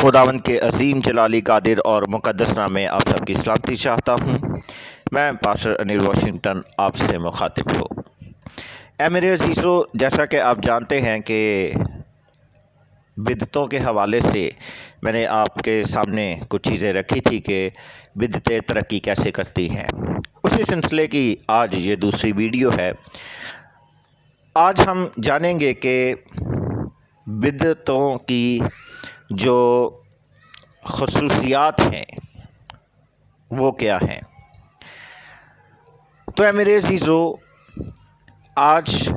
خداوند کے عظیم جلالی قادر اور مقدس نام میں آپ سب کی سلامتی چاہتا ہوں۔ میں پاسٹر انیل واشنگٹن آپ سے مخاطب ہوں۔ اے میرے عزیزو، جیسا کہ آپ جانتے ہیں کہ بدعتوں کے حوالے سے میں نے آپ کے سامنے کچھ چیزیں رکھی تھی کہ بدعتیں ترقی کیسے کرتی ہیں۔ اسی سلسلے کی آج یہ دوسری ویڈیو ہے۔ آج ہم جانیں گے کہ بدعتوں کی جو خصوصیات ہیں وہ کیا ہیں۔ تو اے میرے عزیزو، آج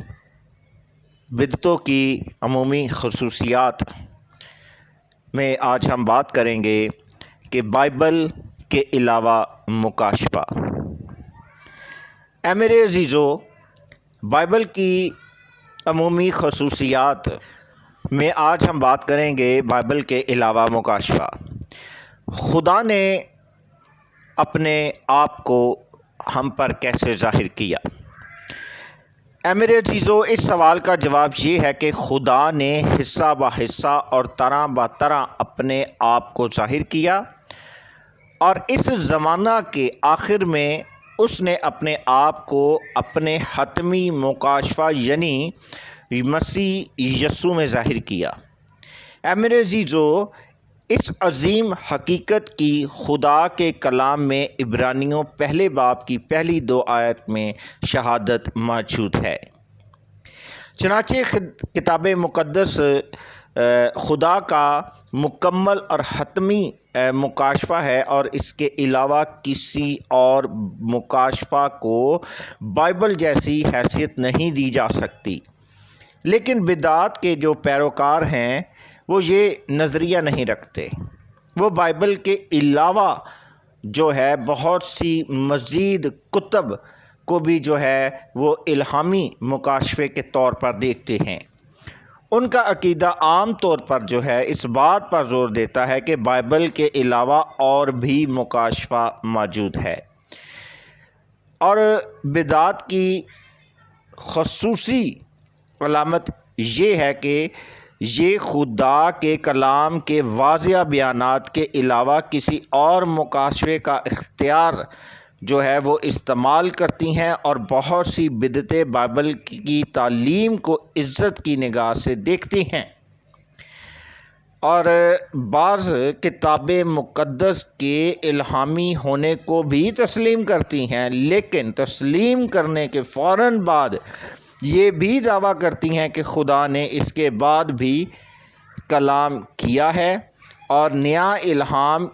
بدعتوں کی عمومی خصوصیات میں آج ہم بات کریں گے کہ بائبل کے علاوہ مکاشفہ۔ اے میرے عزیزو، بائبل کی عمومی خصوصیات میں آج ہم بات کریں گے بائبل کے علاوہ مکاشفہ۔ خدا نے اپنے آپ کو ہم پر کیسے ظاہر کیا؟ اے میرے عزیزو، اس سوال کا جواب یہ ہے کہ خدا نے حصہ بہ حصہ اور طرح بہ طرح اپنے آپ کو ظاہر کیا، اور اس زمانہ کے آخر میں اس نے اپنے آپ کو اپنے حتمی مکاشفہ یعنی مسیح یسوع میں ظاہر کیا۔ اے میرے عزیزو، اس عظیم حقیقت کی خدا کے کلام میں عبرانیوں پہلے باب کی پہلی 2 آیت میں شہادت موجود ہے۔ چنانچہ کتاب مقدس خدا کا مکمل اور حتمی مکاشفہ ہے، اور اس کے علاوہ کسی اور مکاشفہ کو بائبل جیسی حیثیت نہیں دی جا سکتی۔ لیکن بدعت کے جو پیروکار ہیں وہ یہ نظریہ نہیں رکھتے۔ وہ بائبل کے علاوہ جو ہے بہت سی مزید کتب کو بھی جو ہے وہ الہامی مکاشفے کے طور پر دیکھتے ہیں۔ ان کا عقیدہ عام طور پر جو ہے اس بات پر زور دیتا ہے کہ بائبل کے علاوہ اور بھی مکاشفہ موجود ہے، اور بدعت کی خصوصی علامت یہ ہے کہ یہ خدا کے کلام کے واضح بیانات کے علاوہ کسی اور مکاشفے کا اختیار جو ہے وہ استعمال کرتی ہیں، اور بہت سی بدعتیں بائبل کی تعلیم کو عزت کی نگاہ سے دیکھتی ہیں، اور بعض کتاب مقدس کے الہامی ہونے کو بھی تسلیم کرتی ہیں، لیکن تسلیم کرنے کے فوراً بعد یہ بھی دعویٰ کرتی ہیں کہ خدا نے اس کے بعد بھی کلام کیا ہے، اور نیا الہام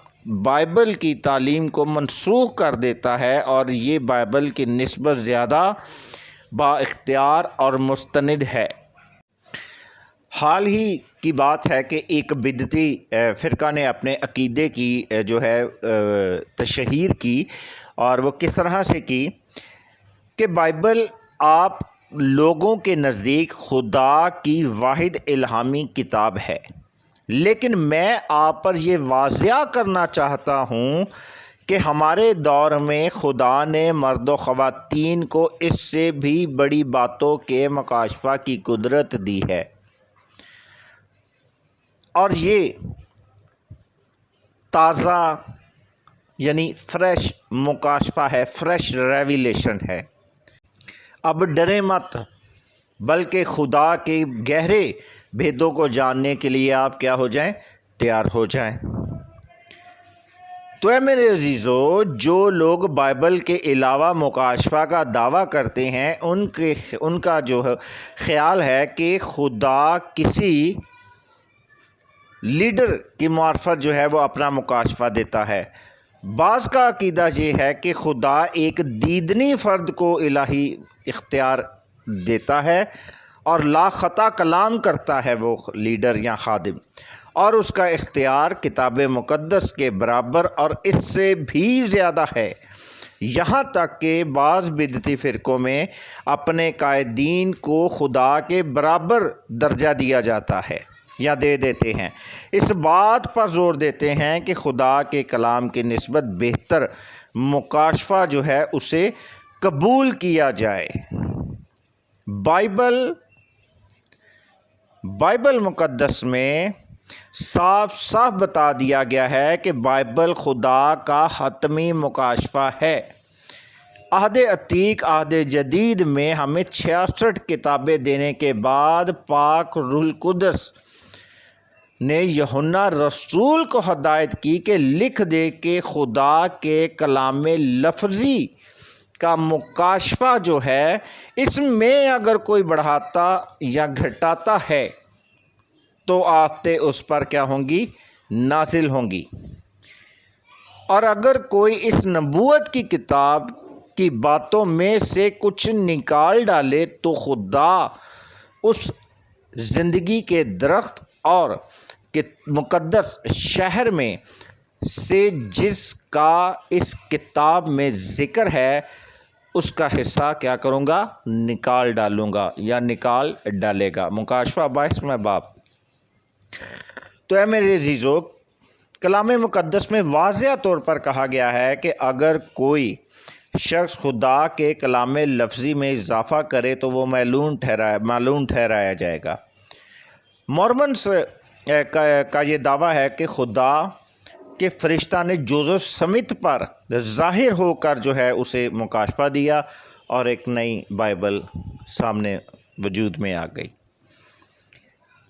بائبل کی تعلیم کو منسوخ کر دیتا ہے، اور یہ بائبل کی نسبت زیادہ با اختیار اور مستند ہے۔ حال ہی کی بات ہے کہ ایک بدعتی فرقہ نے اپنے عقیدے کی جو ہے تشہیر کی، اور وہ کس طرح سے کی کہ بائبل آپ لوگوں کے نزدیک خدا کی واحد الہامی کتاب ہے، لیکن میں آپ پر یہ واضح کرنا چاہتا ہوں کہ ہمارے دور میں خدا نے مرد و خواتین کو اس سے بھی بڑی باتوں کے مکاشفہ کی قدرت دی ہے، اور یہ تازہ یعنی فریش مکاشفہ ہے، فریش ریویلیشن ہے۔ اب ڈریں مت، بلکہ خدا کے گہرے بھیدوں کو جاننے کے لیے آپ کیا ہو جائیں؟ تیار ہو جائیں۔ تو اے میرے عزیزو، جو لوگ بائبل کے علاوہ مکاشفہ کا دعویٰ کرتے ہیں ان کا جو خیال ہے کہ خدا کسی لیڈر کی معرفت جو ہے وہ اپنا مکاشفہ دیتا ہے۔ بعض کا عقیدہ یہ ہے کہ خدا ایک دیدنی فرد کو الہی اختیار دیتا ہے، اور لا خطا کلام کرتا ہے وہ لیڈر یا خادم، اور اس کا اختیار کتاب مقدس کے برابر اور اس سے بھی زیادہ ہے۔ یہاں تک کہ بعض بدعتی فرقوں میں اپنے قائدین کو خدا کے برابر درجہ دیا جاتا ہے یا دے دیتے ہیں، اس بات پر زور دیتے ہیں کہ خدا کے کلام کی نسبت بہتر مکاشفہ جو ہے اسے قبول کیا جائے۔ بائبل مقدس میں صاف صاف بتا دیا گیا ہے کہ بائبل خدا کا حتمی مکاشفہ ہے۔ عہد عتیق عہد جدید میں ہمیں 66 کتابیں دینے کے بعد پاک روح القدس نے یوحنا رسول کو ہدایت کی کہ لکھ دے کہ خدا کے کلام لفظی کا مکاشفہ جو ہے اس میں اگر کوئی بڑھاتا یا گھٹاتا ہے تو آفتیں اس پر کیا ہوں گی؟ نازل ہوں گی۔ اور اگر کوئی اس نبوت کی کتاب کی باتوں میں سے کچھ نکال ڈالے تو خدا اس زندگی کے درخت اور مقدس شہر میں سے جس کا اس کتاب میں ذکر ہے اس کا حصہ کیا کروں گا؟ نکال ڈالوں گا یا نکال ڈالے گا۔ مکاشفہ 22 باب۔ تو اے میرے عزیزو، کلام مقدس میں واضح طور پر کہا گیا ہے کہ اگر کوئی شخص خدا کے کلام لفظی میں اضافہ کرے تو وہ معلوم ٹھہرایا جائے گا۔ مورمنز کا یہ دعویٰ ہے کہ خدا کے فرشتہ نے جوزف سمتھ پر ظاہر ہو کر جو ہے اسے مکاشفہ دیا اور ایک نئی بائبل سامنے وجود میں آ گئی۔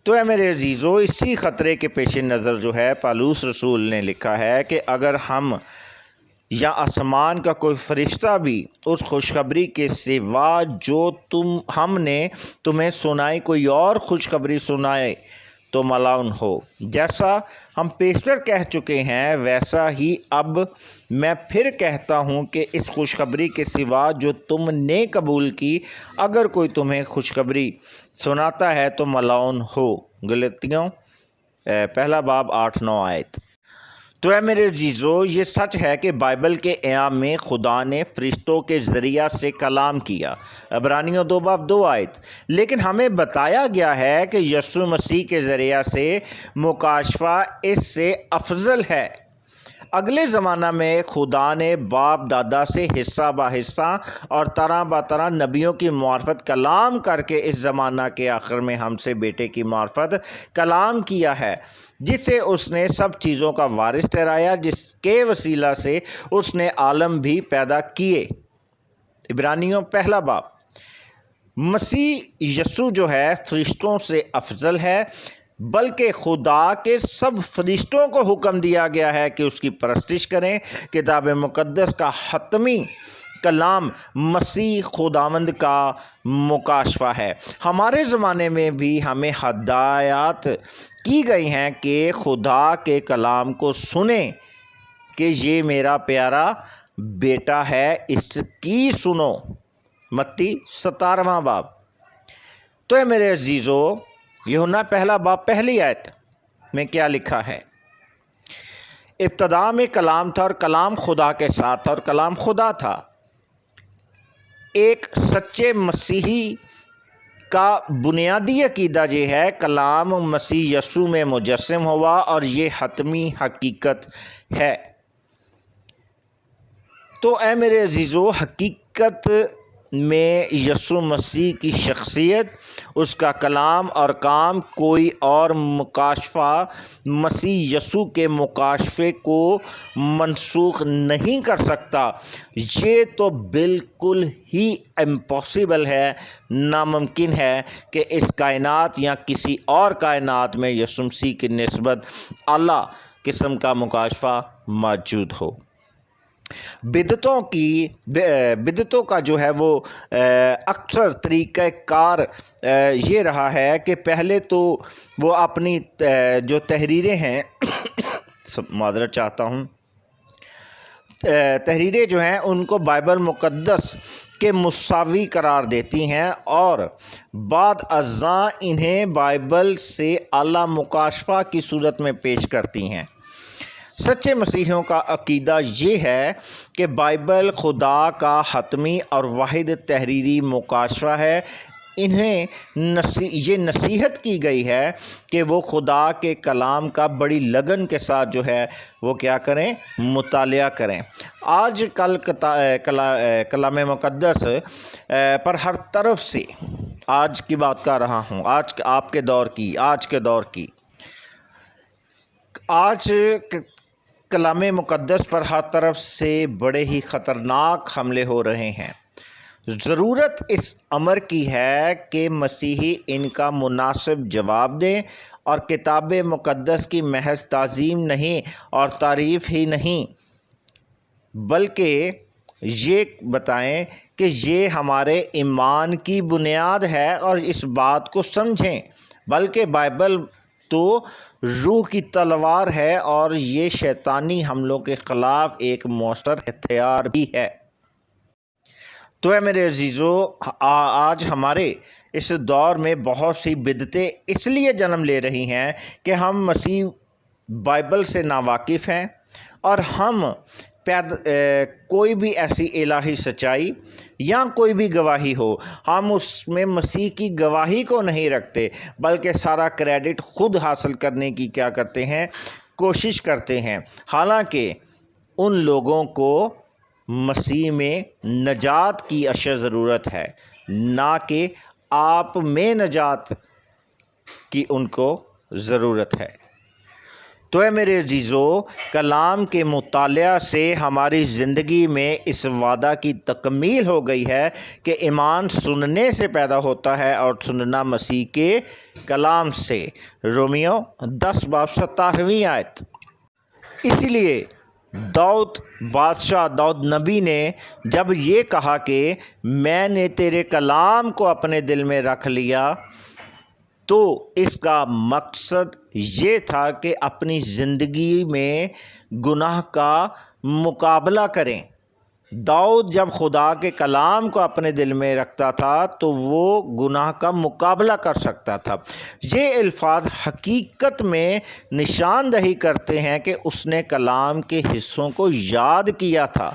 تو اے میرے عزیزو، اسی خطرے کے پیش نظر جو ہے پالوس رسول نے لکھا ہے کہ اگر ہم یا آسمان کا کوئی فرشتہ بھی اس خوشخبری کے سوا جو ہم نے تمہیں سنائی کوئی اور خوشخبری سنائے تو ملعون ہو۔ جیسا ہم پیشتر کہہ چکے ہیں ویسا ہی اب میں پھر کہتا ہوں کہ اس خوشخبری کے سوا جو تم نے قبول کی اگر کوئی تمہیں خوشخبری سناتا ہے تو ملعون ہو۔ غلطیوں 1 باب 8-9 آیت۔ تو اے میرے عزیزو، یہ سچ ہے کہ بائبل کے ایام میں خدا نے فرشتوں کے ذریعہ سے کلام کیا، عبرانیوں 2 باب 2 آیت، لیکن ہمیں بتایا گیا ہے کہ یسوع مسیح کے ذریعہ سے مکاشفہ اس سے افضل ہے۔ اگلے زمانہ میں خدا نے باپ دادا سے حصہ بہ حصہ اور طرح بہ طرح نبیوں کی معرفت کلام کر کے اس زمانہ کے آخر میں ہم سے بیٹے کی معرفت کلام کیا ہے، جسے اس نے سب چیزوں کا وارث ٹھہرایا، جس کے وسیلہ سے اس نے عالم بھی پیدا کیے۔ عبرانیوں 1 باب۔ مسیح یسوع جو ہے فرشتوں سے افضل ہے، بلکہ خدا کے سب فرشتوں کو حکم دیا گیا ہے کہ اس کی پرستش کریں۔ کتاب مقدس کا حتمی کلام مسیح خداوند کا مکاشفہ ہے۔ ہمارے زمانے میں بھی ہمیں ہدایات کی گئی ہیں کہ خدا کے کلام کو سنیں کہ یہ میرا پیارا بیٹا ہے، اس کی سنو۔ متی 17 باب۔ تو اے میرے عزیزو، یوحنا 1 باب 1 آیت میں کیا لکھا ہے؟ ابتدا میں کلام تھا اور کلام خدا کے ساتھ تھا اور کلام خدا تھا۔ ایک سچے مسیحی کا بنیادی عقیدہ یہ ہے کلام مسیح یسوع میں مجسم ہوا اور یہ حتمی حقیقت ہے۔ تو اے میرے عزیزو، حقیقت میں یسوع مسیح کی شخصیت، اس کا کلام اور کام کوئی اور مکاشفہ مسیح یسوع کے مکاشفے کو منسوخ نہیں کر سکتا۔ یہ تو بالکل ہی امپاسبل ہے، ناممکن ہے کہ اس کائنات یا کسی اور کائنات میں یسوع مسیح کی نسبت اعلیٰ قسم کا مکاشفہ موجود ہو۔ بدعتوں کا جو ہے وہ اکثر طریقہ کار یہ رہا ہے کہ پہلے تو وہ اپنی جو تحریریں ہیں معذرت چاہتا ہوں، تحریریں جو ہیں ان کو بائبل مقدس کے مساوی قرار دیتی ہیں اور بعد ازاں انہیں بائبل سے اعلیٰ مکاشفہ کی صورت میں پیش کرتی ہیں۔ سچے مسیحیوں کا عقیدہ یہ ہے کہ بائبل خدا کا حتمی اور واحد تحریری مکاشفہ ہے۔ انہیں یہ نصیحت کی گئی ہے کہ وہ خدا کے کلام کا بڑی لگن کے ساتھ جو ہے وہ کیا کریں؟ مطالعہ کریں۔ آج کل کلام مقدس پر ہر طرف سے، آج کی بات کر رہا ہوں، آج کے دور کی آج کلام مقدس پر ہر طرف سے بڑے ہی خطرناک حملے ہو رہے ہیں۔ ضرورت اس امر کی ہے کہ مسیحی ان کا مناسب جواب دیں اور کتاب مقدس کی محض تعظیم نہیں اور تعریف ہی نہیں، بلکہ یہ بتائیں کہ یہ ہمارے ایمان کی بنیاد ہے اور اس بات کو سمجھیں، بلکہ بائبل تو روح کی تلوار ہے اور یہ شیطانی حملوں کے خلاف ایک مؤثر ہتھیار بھی ہے۔ تو میرے عزیزو، آج ہمارے اس دور میں بہت سی بدعتیں اس لیے جنم لے رہی ہیں کہ ہم مسیح بائبل سے ناواقف ہیں، اور ہم کوئی بھی ایسی الہی سچائی یا کوئی بھی گواہی ہو، ہم اس میں مسیح کی گواہی کو نہیں رکھتے، بلکہ سارا کریڈٹ خود حاصل کرنے کی کیا کرتے ہیں، کوشش کرتے ہیں۔ حالانکہ ان لوگوں کو مسیح میں نجات کی اشد ضرورت ہے، نہ کہ آپ میں نجات کی ان کو ضرورت ہے۔ تو میرے عزیزو، کلام کے مطالعہ سے ہماری زندگی میں اس وعدہ کی تکمیل ہو گئی ہے کہ ایمان سننے سے پیدا ہوتا ہے اور سننا مسیح کے کلام سے۔ رومیو 10:17 آیت۔ اسی لیے داؤد نبی نے جب یہ کہا کہ میں نے تیرے کلام کو اپنے دل میں رکھ لیا، تو اس کا مقصد یہ تھا کہ اپنی زندگی میں گناہ کا مقابلہ کریں۔ داؤد جب خدا کے کلام کو اپنے دل میں رکھتا تھا تو وہ گناہ کا مقابلہ کر سکتا تھا۔ یہ الفاظ حقیقت میں نشاندہی کرتے ہیں کہ اس نے کلام کے حصوں کو یاد کیا تھا۔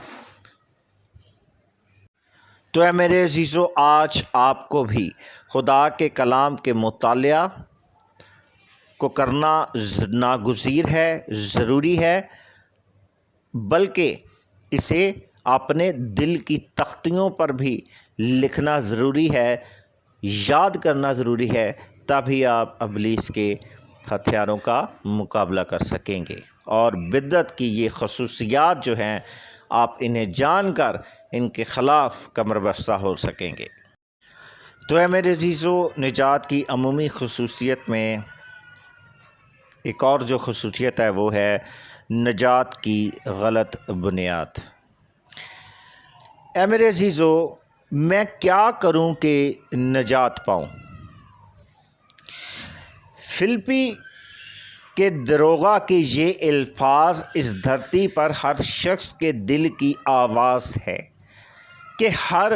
تو میرے عزیزو، آج آپ کو بھی خدا کے کلام کے مطالعہ کو کرنا ناگزیر ہے، ضروری ہے، بلکہ اسے اپنے دل کی تختیوں پر بھی لکھنا ضروری ہے، یاد کرنا ضروری ہے، تبھی آپ ابلیس کے ہتھیاروں کا مقابلہ کر سکیں گے، اور بدعت کی یہ خصوصیات جو ہیں آپ انہیں جان کر ان کے خلاف کمر بستہ ہو سکیں گے۔ تو میرے عزیزو، نجات کی عمومی خصوصیت میں ایک اور جو خصوصیت ہے وہ ہے نجات کی غلط بنیاد۔ اے میرے عزیزو، میں کیا کروں کہ نجات پاؤں؟ فلپی کے دروغہ کے یہ الفاظ اس دھرتی پر ہر شخص کے دل کی آواز ہے کہ ہر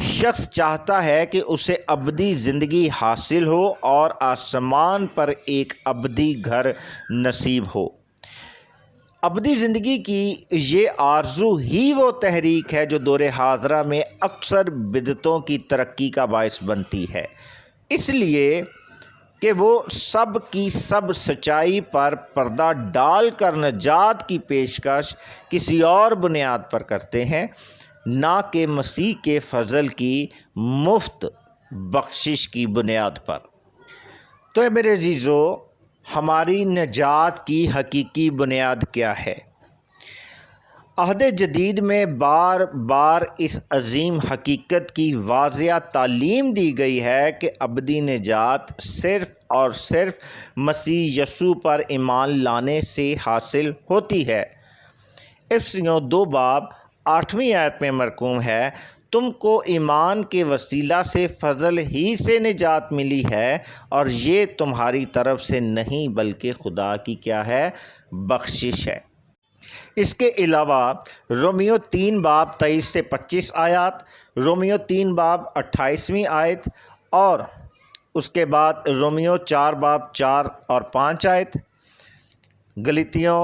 شخص چاہتا ہے کہ اسے ابدی زندگی حاصل ہو اور آسمان پر ایک ابدی گھر نصیب ہو۔ ابدی زندگی کی یہ آرزو ہی وہ تحریک ہے جو دور حاضرہ میں اکثر بدعتوں کی ترقی کا باعث بنتی ہے، اس لیے کہ وہ سب کی سب سچائی پر پردہ ڈال کر نجات کی پیشکش کسی اور بنیاد پر کرتے ہیں، نہ کہ مسیح کے فضل کی مفت بخشش کی بنیاد پر۔ تو میرے عزیزو، ہماری نجات کی حقیقی بنیاد کیا ہے؟ عہد جدید میں بار بار اس عظیم حقیقت کی واضح تعلیم دی گئی ہے کہ ابدی نجات صرف اور صرف مسیح یسوع پر ایمان لانے سے حاصل ہوتی ہے۔ افسیوں 2:8 آیت میں مرقوم ہے، تم کو ایمان کے وسیلہ سے فضل ہی سے نجات ملی ہے، اور یہ تمہاری طرف سے نہیں بلکہ خدا کی کیا ہے؟ بخشش ہے۔ اس کے علاوہ رومیو 3:23-25 آیات، رومیو 3:28 آیت، اور اس کے بعد رومیو 4:4 اور 5 آیت، گلاطیوں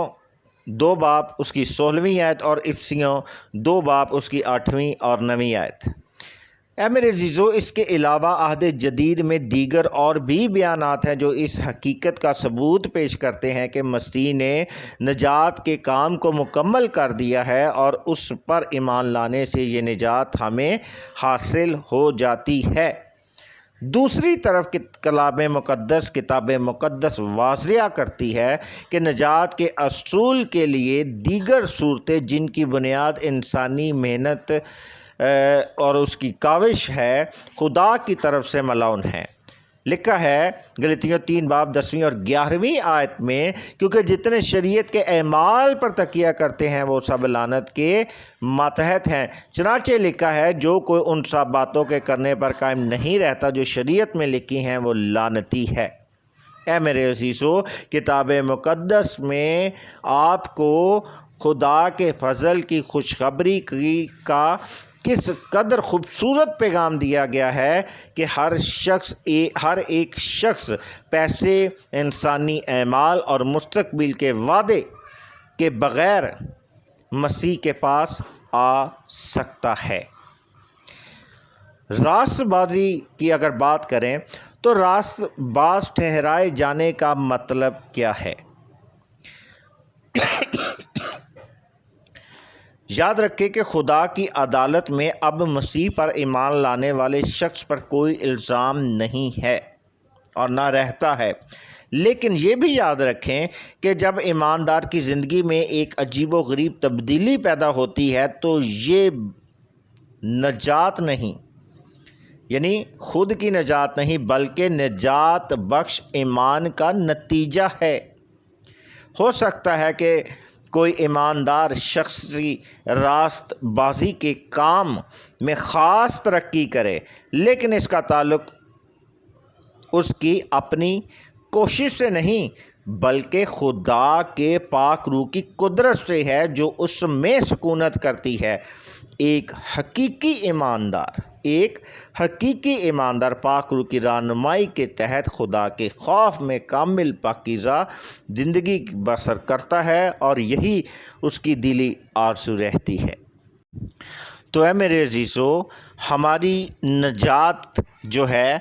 2:16 آیت، اور افسیوں 2:8 اور 9 آیت۔ اے میرے عزیزو، اس کے علاوہ عہد جدید میں دیگر اور بھی بیانات ہیں جو اس حقیقت کا ثبوت پیش کرتے ہیں کہ مسیح نے نجات کے کام کو مکمل کر دیا ہے، اور اس پر ایمان لانے سے یہ نجات ہمیں حاصل ہو جاتی ہے۔ دوسری طرف کتاب مقدس واضح کرتی ہے کہ نجات کے اصول کے لیے دیگر صورتیں جن کی بنیاد انسانی محنت اور اس کی کاوش ہے خدا کی طرف سے ملعون ہیں۔ لکھا ہے غلاطیوں 3 باب 10ویں اور 11ویں آیت میں، کیونکہ جتنے شریعت کے اعمال پر تکیہ کرتے ہیں وہ سب لعنت کے ماتحت ہیں۔ چنانچہ لکھا ہے جو کوئی ان سب باتوں کے کرنے پر قائم نہیں رہتا جو شریعت میں لکھی ہیں وہ لعنتی ہے۔ اے میرے عزیزو، کتاب مقدس میں آپ کو خدا کے فضل کی خوشخبری کا کس قدر خوبصورت پیغام دیا گیا ہے کہ ہر ایک شخص پیسے، انسانی اعمال اور مستقبل کے وعدے کے بغیر مسیح کے پاس آ سکتا ہے۔ راست بازی کی اگر بات کریں تو راست باز ٹھہرائے جانے کا مطلب کیا ہے؟ یاد رکھیں کہ خدا کی عدالت میں اب مسیح پر ایمان لانے والے شخص پر کوئی الزام نہیں ہے اور نہ رہتا ہے، لیکن یہ بھی یاد رکھیں کہ جب ایماندار کی زندگی میں ایک عجیب و غریب تبدیلی پیدا ہوتی ہے تو یہ نجات نہیں، یعنی خود کی نجات نہیں بلکہ نجات بخش ایمان کا نتیجہ ہے۔ ہو سکتا ہے کہ کوئی ایماندار شخصی راست بازی کے کام میں خاص ترقی کرے، لیکن اس کا تعلق اس کی اپنی کوشش سے نہیں بلکہ خدا کے پاک روح کی قدرت سے ہے جو اس میں سکونت کرتی ہے۔ ایک حقیقی ایماندار پاک روح کی رہنمائی کے تحت خدا کے خوف میں کامل پاکیزہ زندگی بسر کرتا ہے اور یہی اس کی دلی آرزو رہتی ہے۔ تو اے میرے عزیزو، ہماری نجات جو ہے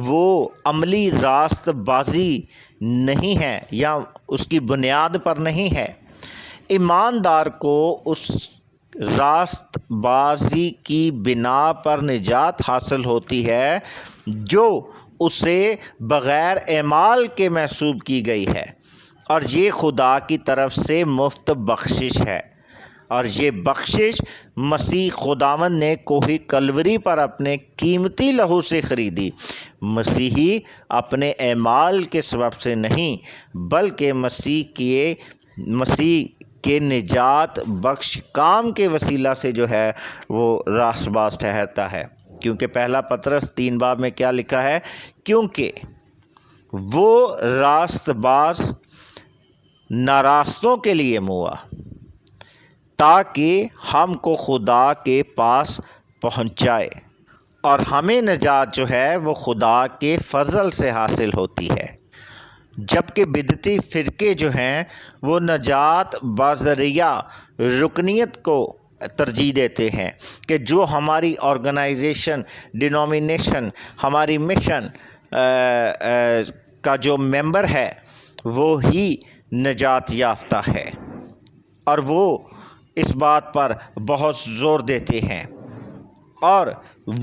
وہ عملی راست بازی نہیں ہے یا اس کی بنیاد پر نہیں ہے۔ ایماندار کو اس راست بازی کی بنا پر نجات حاصل ہوتی ہے جو اسے بغیر اعمال کے محسوب کی گئی ہے، اور یہ خدا کی طرف سے مفت بخشش ہے، اور یہ بخشش مسیح خداوند نے کوہ کلوری پر اپنے قیمتی لہو سے خریدی۔ مسیحی اپنے اعمال کے سبب سے نہیں بلکہ مسیح کے نجات بخش کام کے وسیلہ سے جو ہے وہ راست باز ٹھہرتا ہے، کیونکہ پہلا پطرس 3 باب میں کیا لکھا ہے؟ کیونکہ وہ راست باز ناراستوں کے لیے ہوا تاکہ ہم کو خدا کے پاس پہنچائے، اور ہمیں نجات جو ہے وہ خدا کے فضل سے حاصل ہوتی ہے، جبکہ بدعتی فرقے جو ہیں وہ نجات بذریعہ رکنیت کو ترجیح دیتے ہیں کہ جو ہماری آرگنائزیشن، ڈینومینیشن، ہماری مشن کا جو ممبر ہے وہ ہی نجات یافتہ ہے، اور وہ اس بات پر بہت زور دیتے ہیں۔ اور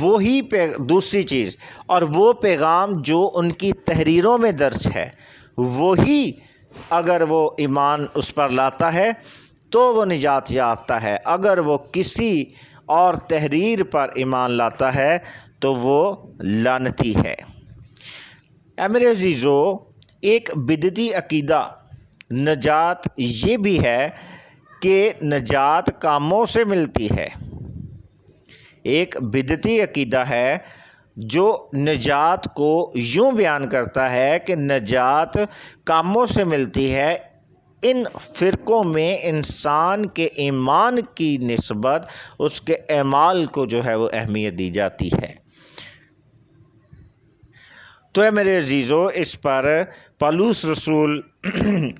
وہی دوسری چیز، اور وہ پیغام جو ان کی تحریروں میں درج ہے وہی اگر وہ ایمان اس پر لاتا ہے تو وہ نجات یافتہ ہے، اگر وہ کسی اور تحریر پر ایمان لاتا ہے تو وہ لعنتی ہے۔ اے میرے عزیزو، ایک بدعتی عقیدہ نجات یہ بھی ہے کہ نجات کاموں سے ملتی ہے۔ ایک بدعتی عقیدہ ہے جو نجات کو یوں بیان کرتا ہے کہ نجات کاموں سے ملتی ہے۔ ان فرقوں میں انسان کے ایمان کی نسبت اس کے اعمال کو جو ہے وہ اہمیت دی جاتی ہے۔ تو اے میرے عزیزو، اس پر پولس رسول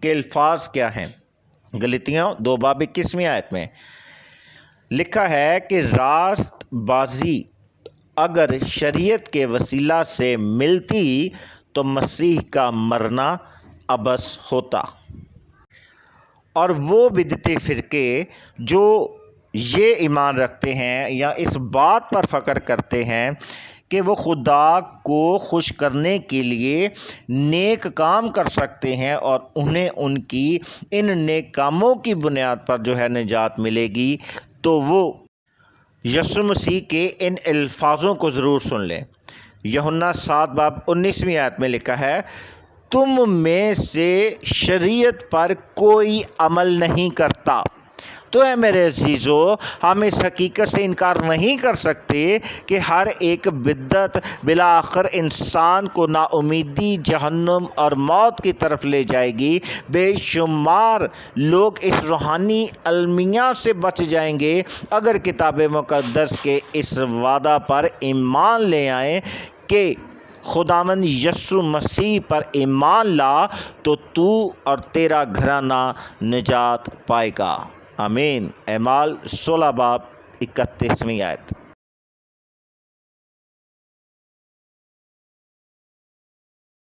کے الفاظ کیا ہیں؟ غلاطیوں 2 باب 21ویں آیت میں لکھا ہے کہ راست بازی اگر شریعت کے وسیلہ سے ملتی تو مسیح کا مرنا عبث ہوتا۔ اور وہ بدعتی فرقے جو یہ ایمان رکھتے ہیں یا اس بات پر فخر کرتے ہیں کہ وہ خدا کو خوش کرنے کے لیے نیک کام کر سکتے ہیں اور انہیں ان کی ان نیک کاموں کی بنیاد پر جو ہے نجات ملے گی، تو وہ یسوع مسیح کے ان الفاظوں کو ضرور سن لیں۔ یوحنا 7:19 آیت میں لکھا ہے، تم میں سے شریعت پر کوئی عمل نہیں کرتا۔ تو اے میرے عزیزو، ہم اس حقیقت سے انکار نہیں کر سکتے کہ ہر ایک بدعت بالآخر انسان کو نا امیدی، جہنم اور موت کی طرف لے جائے گی۔ بے شمار لوگ اس روحانی المیہ سے بچ جائیں گے اگر کتاب مقدس کے اس وعدہ پر ایمان لے آئیں کہ خداوند یسوع مسیح پر ایمان لا تو تو اور تیرا گھرانہ نجات پائے گا۔ آمین۔ اعمال 16:31 آیت۔